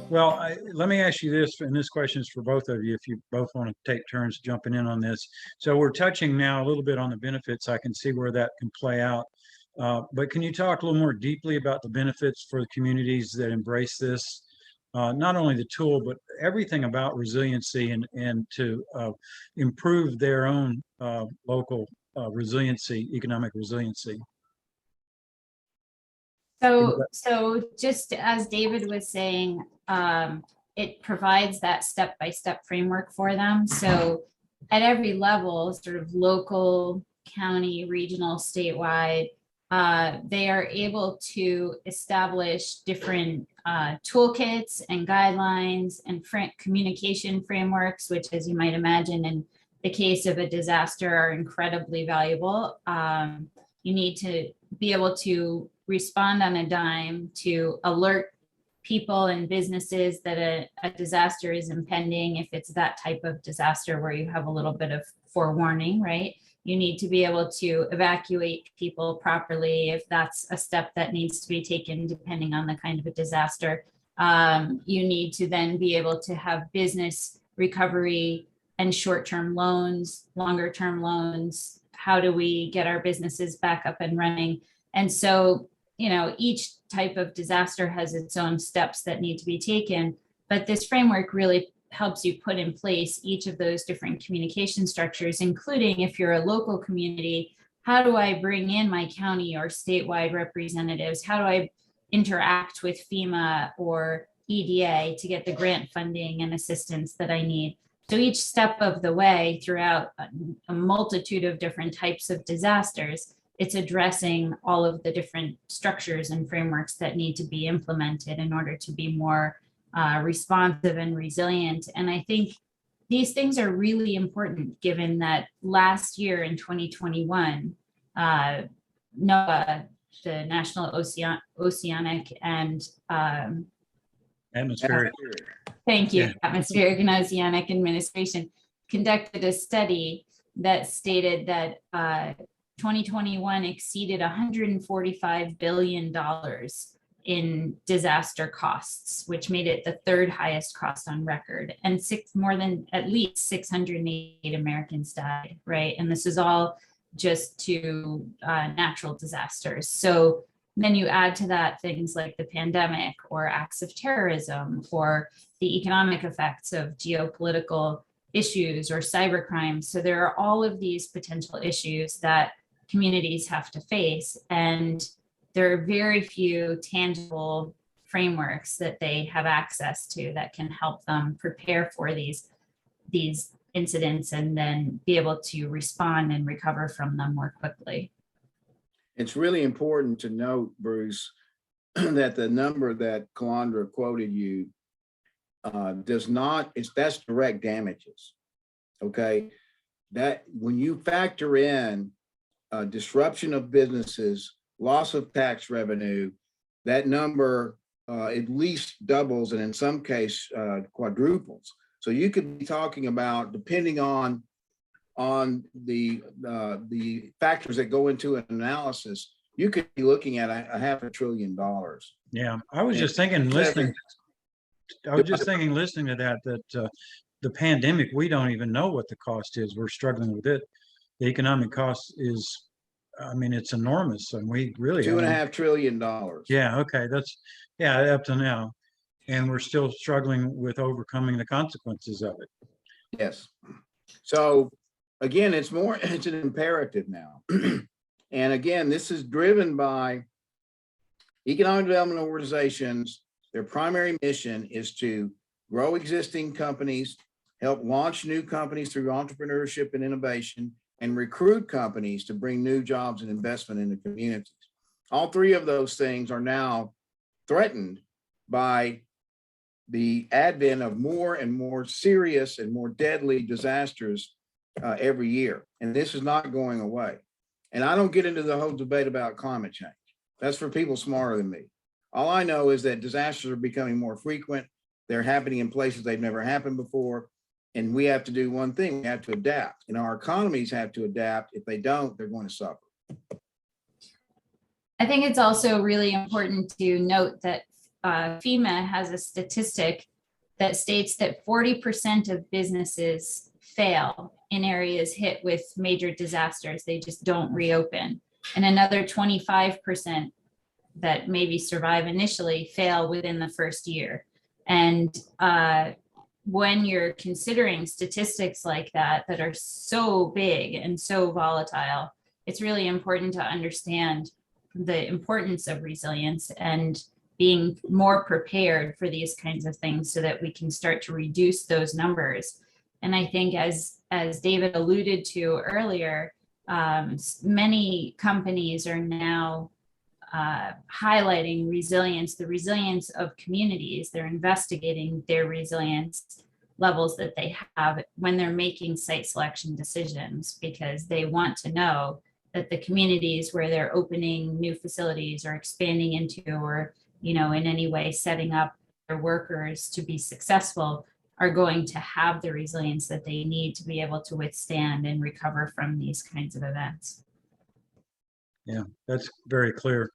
Well, let me ask you this, and this question is for both of you, if you both want to take turns jumping in on this. So we're touching now a little bit on the benefits. I can see where that can play out. But can you talk a little more deeply about the benefits for the communities that embrace this? Not only the tool, but everything about resiliency and to improve their own local resiliency, economic resiliency. So just as David was saying, it provides that step-by-step framework for them. So at every level, sort of local, county, regional, statewide, they are able to establish different toolkits and guidelines and communication frameworks, which, as you might imagine, in the case of a disaster, are incredibly valuable. You need to be able to respond on a dime to alert people and businesses that a disaster is impending. If it's that type of disaster where you have a little bit of forewarning, right? You need to be able to evacuate people properly if that's a step that needs to be taken depending on the kind of a disaster. You need to then be able to have business recovery and short-term loans, longer-term loans. How do we get our businesses back up and running? And so, you know, each type of disaster has its own steps that need to be taken, but this framework really helps you put in place each of those different communication structures, including if you're a local community, how do I bring in my county or statewide representatives? How do I interact with FEMA or EDA to get the grant funding and assistance that I need? So each step of the way throughout a multitude of different types of disasters, it's addressing all of the different structures and frameworks that need to be implemented in order to be more responsive and resilient. And I think these things are really important given that last year in 2021, NOAA, the National Oceanic and Atmospheric. Thank you. Yeah. Atmospheric and Oceanic Administration conducted a study that stated that 2021 exceeded $145 billion in disaster costs, which made it the third highest cost on record, and more than at least 608 Americans died, right? And this is all just to natural disasters. So then you add to that things like the pandemic or acts of terrorism or the economic effects of geopolitical issues or cybercrime. So there are all of these potential issues that communities have to face, and there are very few tangible frameworks that they have access to that can help them prepare for these incidents and then be able to respond and recover from them more quickly. It's really important to note, Bruce, that the number that Calandra quoted you that's direct damages. Okay, that when you factor in disruption of businesses, loss of tax revenue, that number at least doubles and in some case quadruples. So you could be talking about, depending on the factors that go into an analysis, you could be looking at a $500 billion. Yeah, I was just thinking, listening to that, the pandemic, we don't even know what the cost is. We're struggling with it. The economic cost is, I mean, it's enormous, and we really $2.5 trillion. Yeah, okay, up to now, and we're still struggling with overcoming the consequences of it. Yes. So again, it's an imperative now. And again, this is driven by economic development organizations. Their primary mission is to grow existing companies, help launch new companies through entrepreneurship and innovation, and recruit companies to bring new jobs and investment into communities. All three of those things are now threatened by the advent of more and more serious and more deadly disasters every year. And this is not going away. And I don't get into the whole debate about climate change. That's for people smarter than me. All I know is that disasters are becoming more frequent. They're happening in places they've never happened before. And we have to do one thing, we have to adapt. And our economies have to adapt. If they don't, they're going to suffer. I think it's also really important to note that FEMA has a statistic that states that 40% of businesses fail in areas hit with major disasters. They just don't reopen. And another 25% that maybe survive initially fail within the first year. And when you're considering statistics like that, that are so big and so volatile, it's really important to understand the importance of resilience and being more prepared for these kinds of things so that we can start to reduce those numbers. And I think as David alluded to earlier, many companies are now highlighting resilience, the resilience of communities. They're investigating their resilience levels that they have when they're making site selection decisions, because they want to know that the communities where they're opening new facilities or expanding into, or, you know, in any way setting up their workers to be successful, are going to have the resilience that they need to be able to withstand and recover from these kinds of events. Yeah, that's very clear.